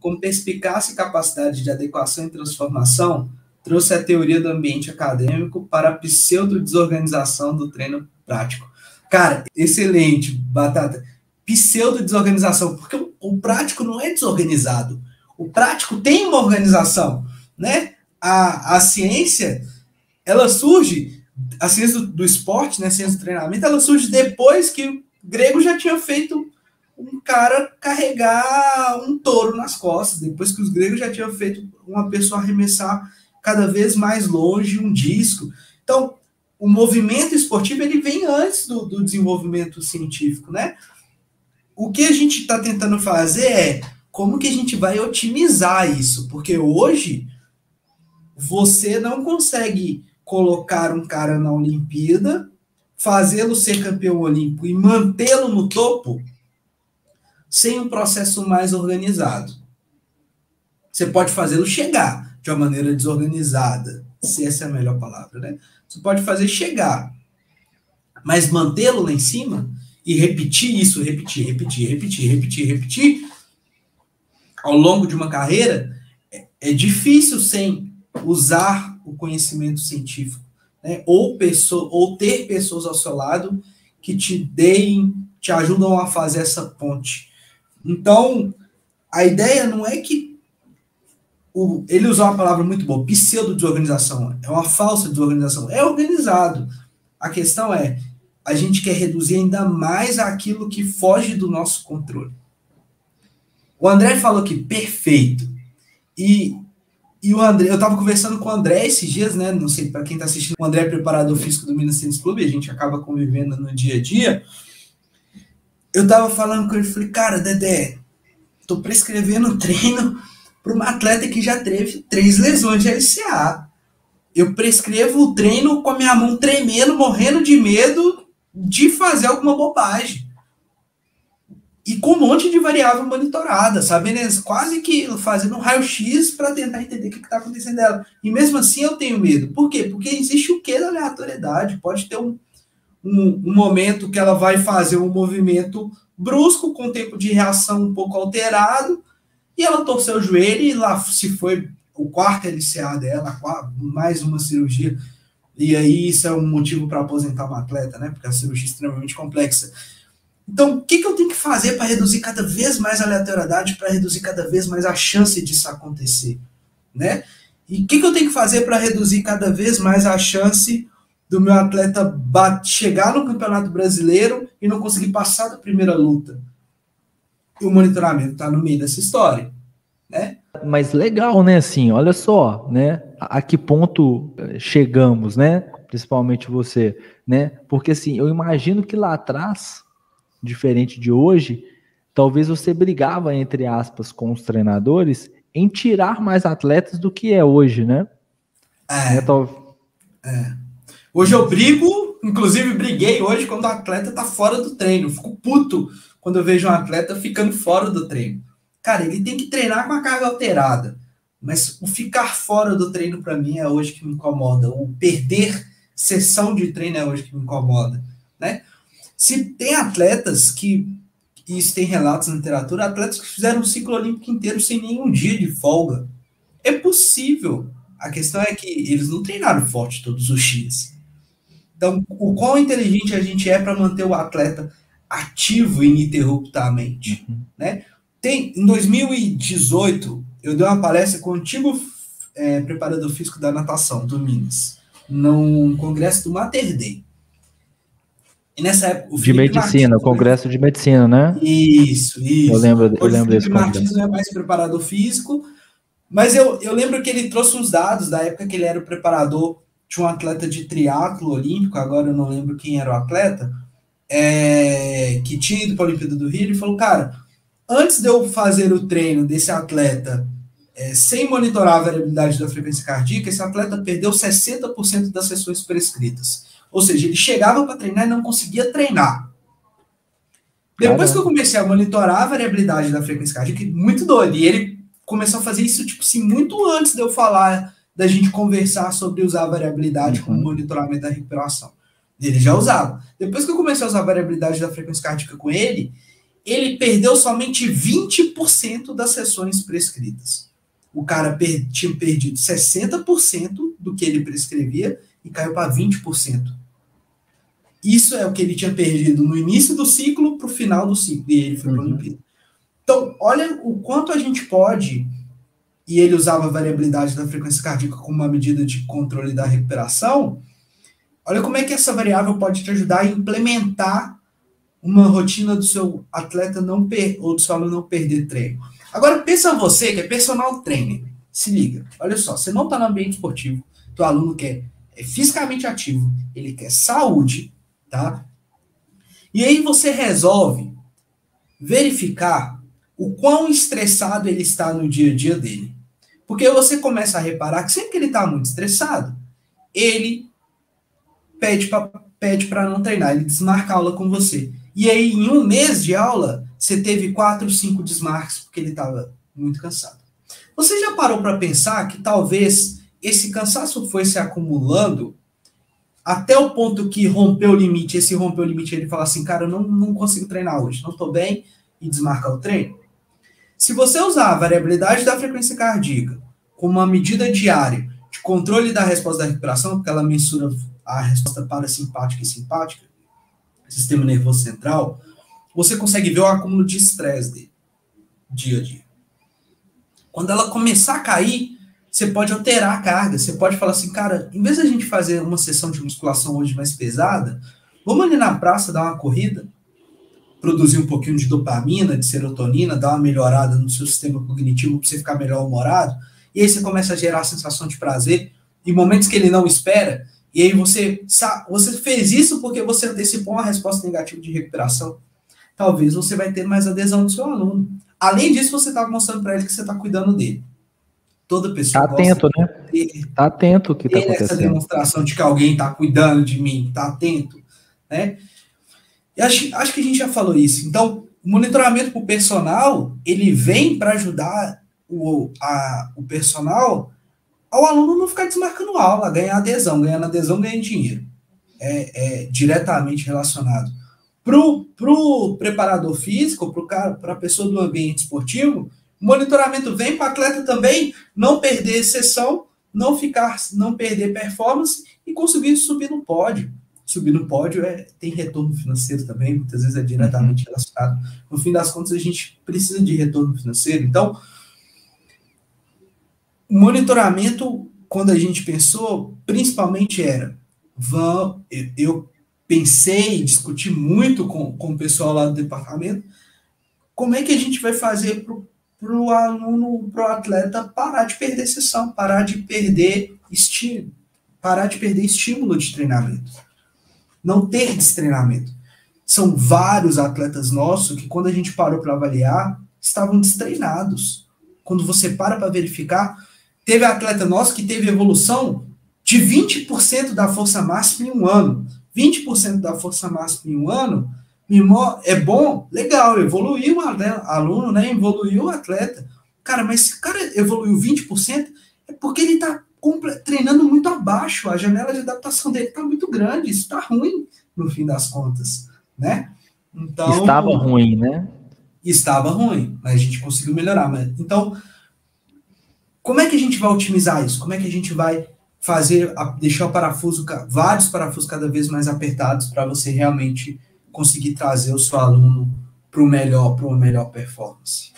com perspicácia e capacidade de adequação e transformação, trouxe a teoria do ambiente acadêmico para a pseudo-desorganização do treino prático. Cara, excelente, Batata. Pseudo-desorganização, porque o prático não é desorganizado. O prático tem uma organização, né? A ciência, ela surge, a ciência do esporte, né, a ciência do treinamento, ela surge depois que o grego já tinha feito um cara carregar um touro nas costas, depois que os gregos já tinham feito uma pessoa arremessar cada vez mais longe um disco. Então, o movimento esportivo, ele vem antes do desenvolvimento científico, né? O que a gente está tentando fazer é como que a gente vai otimizar isso, porque hoje você não consegue colocar um cara na Olimpíada, fazê-lo ser campeão olímpico e mantê-lo no topo sem um processo mais organizado. Você pode fazê-lo chegar de uma maneira desorganizada, se essa é a melhor palavra, né? Você pode fazer chegar, mas mantê-lo lá em cima e repetir isso, repetir, ao longo de uma carreira, é difícil sem usar o conhecimento científico, né? Ou ter pessoas ao seu lado que te ajudam a fazer essa ponte. Então, a ideia não é que ele usou uma palavra muito boa, pseudo-desorganização, é uma falsa desorganização, é organizado. A questão é, a gente quer reduzir ainda mais aquilo que foge do nosso controle. O André falou aqui, perfeito. E o André, eu estava conversando com o André esses dias, né? Não sei, para quem está assistindo, o André é preparador físico do Minas Tênis Clube, a gente acaba convivendo no dia a dia. Eu estava falando com ele, falei, cara, Dedé, estou prescrevendo treino para uma atleta que já teve 3 lesões de LCA. Eu prescrevo o treino com a minha mão tremendo, morrendo de medo de fazer alguma bobagem. E com um monte de variável monitorada, sabe? Quase que fazendo um raio-x para tentar entender o que está acontecendo nela. E mesmo assim eu tenho medo. Por quê? Porque existe o quê da aleatoriedade? Pode ter um momento que ela vai fazer um movimento brusco, com tempo de reação um pouco alterado, e ela torceu o joelho e lá se foi o 4º LCA dela, mais uma cirurgia. E aí isso é um motivo para aposentar uma atleta, né? Porque a cirurgia é extremamente complexa. Então, o que eu tenho que fazer para reduzir cada vez mais a aleatoriedade, para reduzir cada vez mais a chance disso acontecer, né? E o que eu tenho que fazer para reduzir cada vez mais a chance do meu atleta chegar no Campeonato Brasileiro e não conseguir passar da primeira luta? E o monitoramento está no meio dessa história, né? Mas legal, né? Assim, olha só, né? A que ponto chegamos, né? Principalmente você, né? Porque assim, eu imagino que lá atrás, diferente de hoje, talvez você brigava, entre aspas, com os treinadores em tirar mais atletas do que é hoje, né? Hoje eu brigo, inclusive briguei hoje quando o atleta tá fora do treino. Eu fico puto quando eu vejo um atleta ficando fora do treino. Cara, ele tem que treinar com a carga alterada, mas o ficar fora do treino para mim é hoje que me incomoda. O perder sessão de treino é hoje que me incomoda, né? Se tem atletas que, isso tem relatos na literatura, atletas que fizeram um ciclo olímpico inteiro sem nenhum dia de folga. É possível. A questão é que eles não treinaram forte todos os dias. Então, o quão inteligente a gente é para manter o atleta ativo ininterruptamente, né? Em 2018, eu dei uma palestra com o antigo preparador físico da natação, do Minas, num congresso do Mater Dei. E nessa época, o Felipe medicina, Martins, o congresso de medicina, né? Isso. Eu lembro desse congresso. O Felipe Martins não é mais preparador físico, mas eu lembro que ele trouxe uns dados da época que ele era o preparador de um atleta de triatlo olímpico, agora eu não lembro quem era o atleta, que tinha ido para a Olimpíada do Rio. Ele falou, cara, antes de eu fazer o treino desse atleta sem monitorar a variabilidade da frequência cardíaca, esse atleta perdeu 60% das sessões prescritas. Ou seja, ele chegava para treinar e não conseguia treinar. Depois que eu comecei a monitorar a variabilidade da frequência cardíaca, muito doido, e ele começou a fazer isso, tipo assim, muito antes de eu falar, da gente conversar sobre usar a variabilidade como monitoramento da recuperação. Ele já usava. Depois que eu comecei a usar a variabilidade da frequência cardíaca com ele ele perdeu somente 20% das sessões prescritas. O cara tinha perdido 60% do que ele prescrevia e caiu para 20%. Isso é o que ele tinha perdido no início do ciclo para o final do ciclo, e ele foi para a Olimpíada. Então, olha o quanto a gente pode, e ele usava a variabilidade da frequência cardíaca como uma medida de controle da recuperação. Olha como é que essa variável pode te ajudar a implementar uma rotina do seu atleta ou do seu aluno não perder treino. Agora, pensa você que é personal trainer. Se liga, olha só, você não está no ambiente esportivo, teu aluno é fisicamente ativo, ele quer saúde, tá? E aí você resolve verificar o quão estressado ele está no dia a dia dele. Porque você começa a reparar que sempre que ele está muito estressado, ele pede para não treinar, ele desmarca a aula com você. E aí, em um mês de aula, você teve 4, 5 desmarques porque ele estava muito cansado. Você já parou para pensar que talvez esse cansaço foi se acumulando até o ponto que rompeu o limite, ele fala assim, cara, eu não consigo treinar hoje, não estou bem, e desmarcar o treino? Se você usar a variabilidade da frequência cardíaca como uma medida diária de controle da resposta da recuperação, porque ela mensura a resposta parasimpática e simpática, sistema nervoso central, você consegue ver o acúmulo de estresse dele, dia a dia. Quando ela começar a cair, você pode alterar a carga, você pode falar assim, cara, em vez de a gente fazer uma sessão de musculação hoje mais pesada, vamos ali na praça dar uma corrida, produzir um pouquinho de dopamina, de serotonina, dar uma melhorada no seu sistema cognitivo para você ficar melhor humorado, e aí você começa a gerar a sensação de prazer em momentos que ele não espera, e aí você fez isso porque você antecipou uma resposta negativa de recuperação. Talvez você vai ter mais adesão do seu aluno. Além disso, você está mostrando para ele que você está cuidando dele. Toda pessoa está atento, né? Está atento o que está acontecendo. Essa demonstração de que alguém está cuidando de mim, está atento, né? E acho que a gente já falou isso. Então, o monitoramento para o personal, ele vem para ajudar o personal ao aluno não ficar desmarcando aula, ganhar adesão. Ganhando adesão, ganha dinheiro. É diretamente relacionado. Pro preparador físico, para a pessoa do ambiente esportivo, o monitoramento vem para o atleta também não perder sessão, não perder performance e conseguir subir no pódio. Subir no pódio tem retorno financeiro também, muitas vezes é diretamente relacionado. No fim das contas, a gente precisa de retorno financeiro. Então, o monitoramento, quando a gente pensou, principalmente eu pensei, discuti muito com o pessoal lá do departamento, como é que a gente vai fazer para o aluno, para o atleta parar de perder sessão, parar de perder estímulo de treinamento, não ter destreinamento. São vários atletas nossos que, quando a gente parou para avaliar, estavam destreinados. Quando você para verificar, teve atleta nosso que teve evolução de 20% da força máxima em um ano. 20% da força máxima em um ano é bom, legal, evoluiu o aluno, né? Evoluiu o atleta. Cara, mas se o cara evoluiu 20%, é porque ele está treinando muito abaixo, a janela de adaptação dele está muito grande, isso está ruim, no fim das contas, né? Então, estava ruim, né? Estava ruim, mas a gente conseguiu melhorar. Então, como é que a gente vai otimizar isso? Como é que a gente vai deixar vários parafusos cada vez mais apertados para você realmente conseguir trazer o seu aluno para uma melhor performance?